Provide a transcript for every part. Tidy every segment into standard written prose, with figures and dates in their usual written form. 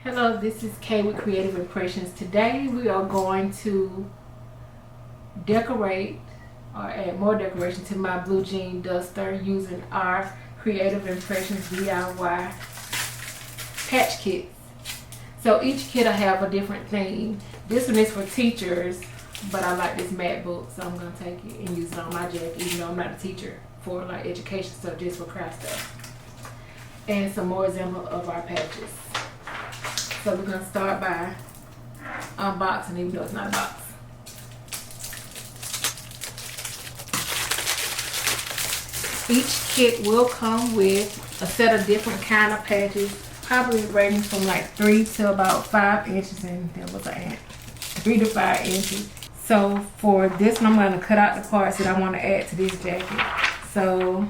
Hello, this is Kay with Creative Impressions. Today we are going to decorate or add more decoration to my blue jean duster using our Creative Impressions DIY patch kits. So each kit will have a different theme. This one is for teachers, but I like this matte book, so I'm going to take it and use it on my jacket, even though I'm not a teacher, for like education stuff, just for craft stuff. And some more examples of our patches. So we're going to start by unboxing, even though it's not a box. Each kit will come with a set of different kind of patches, probably ranging from like 3 to about 5 inches, and there was an ant. 3 to 5 inches. So for this one, I'm going to cut out the parts that I want to add to this jacket. So,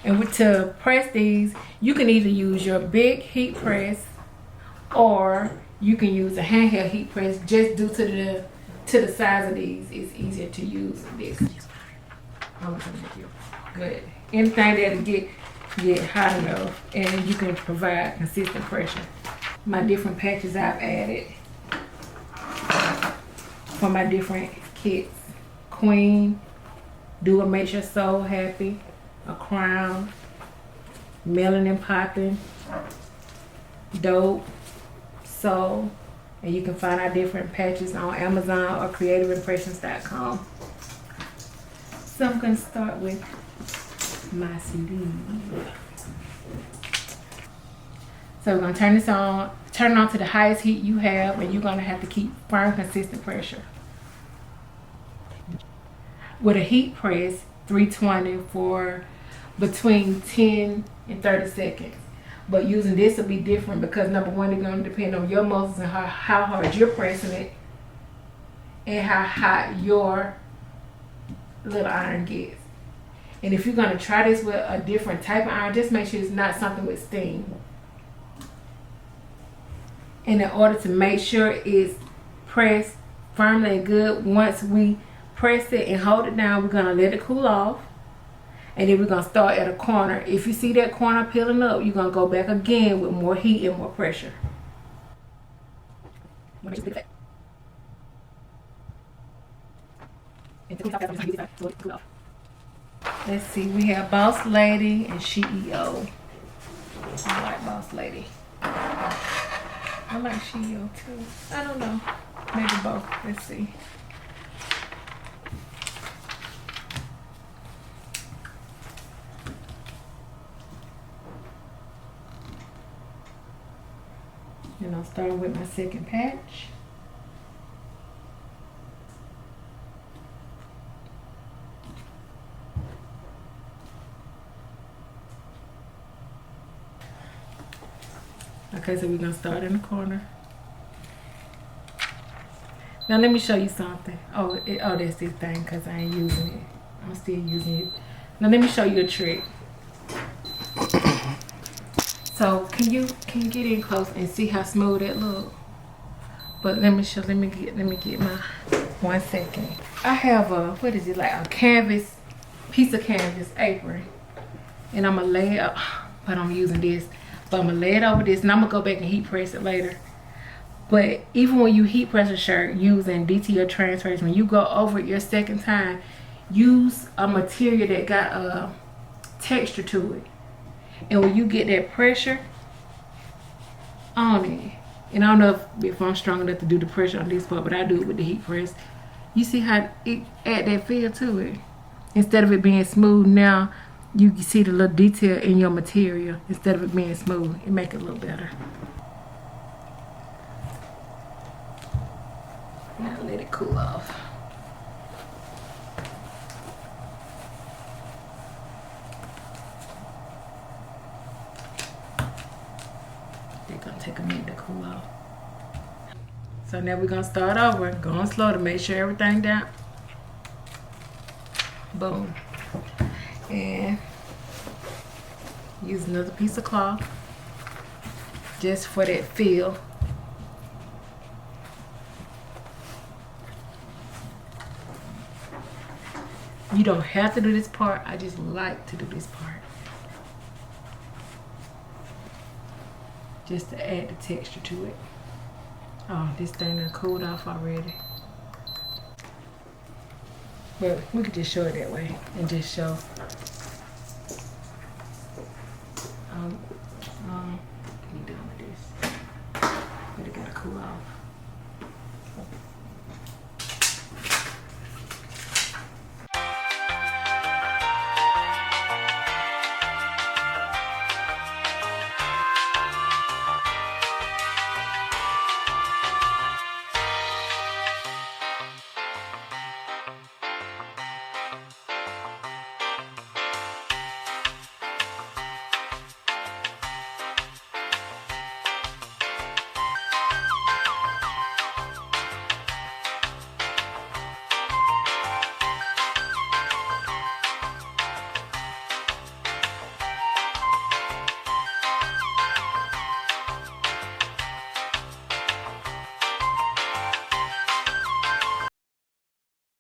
and to press these, you can either use your big heat press or you can use a handheld heat press. Just due to the size of these, it's easier to use this. Good. Anything that'll get hot enough, and you can provide consistent pressure. My different patches I've added for my different kits: queen, do what makes your soul happy, a crown, melanin popping, dope, soul, and you can find our different patches on Amazon or creativeimpressions.com. So I'm going to start with my CD. So we're going to turn this on, turn it on to the highest heat you have, and you're going to have to keep firm, consistent pressure. With a heat press, 320 for between 10 and 30 seconds. But using this will be different because number one, it's going to depend on your muscles and how hard you're pressing it and how hot your little iron gets. And if you're going to try this with a different type of iron, just make sure it's not something with steam. And in order to make sure it's pressed firmly and good, once we press it and hold it down, we're going to let it cool off. And then we're going to start at a corner. If you see that corner peeling up, you're going to go back again with more heat and more pressure. Let's see, we have Boss Lady and CEO. I like Boss Lady. I like CEO too. I don't know. Maybe both. Let's see. And I'm starting with my second patch. Okay, so we're gonna start in the corner. Now let me show you something. Oh, that's this thing because I ain't using it. I'm still using it. Now let me show you a trick. So can you get in close and see how smooth that look? But let me get my 1 second. I have a, what is it, like a canvas, piece of canvas apron. And I'm gonna lay it up, but I'm using this. But I'm gonna lay it over this and I'm gonna go back and heat press it later. But even when you heat press a shirt using DT or transfers, when you go over it your second time, use a material that got a texture to it. And when you get that pressure on it, and I don't know if I'm strong enough to do the pressure on this part, but I do it with the heat press. You see how it add that feel to it? Instead of it being smooth, now you can see the little detail in your material. Instead of it being smooth, it make it a little better. Now let it cool off. It's gonna take a minute to cool off. So now we're gonna start over, going slow to make sure everything down. Boom. And use another piece of cloth just for that feel. You don't have to do this part. I just like to do this part. just to add the texture to it. Oh, this thing done cooled off already. But we could just show it that way and just show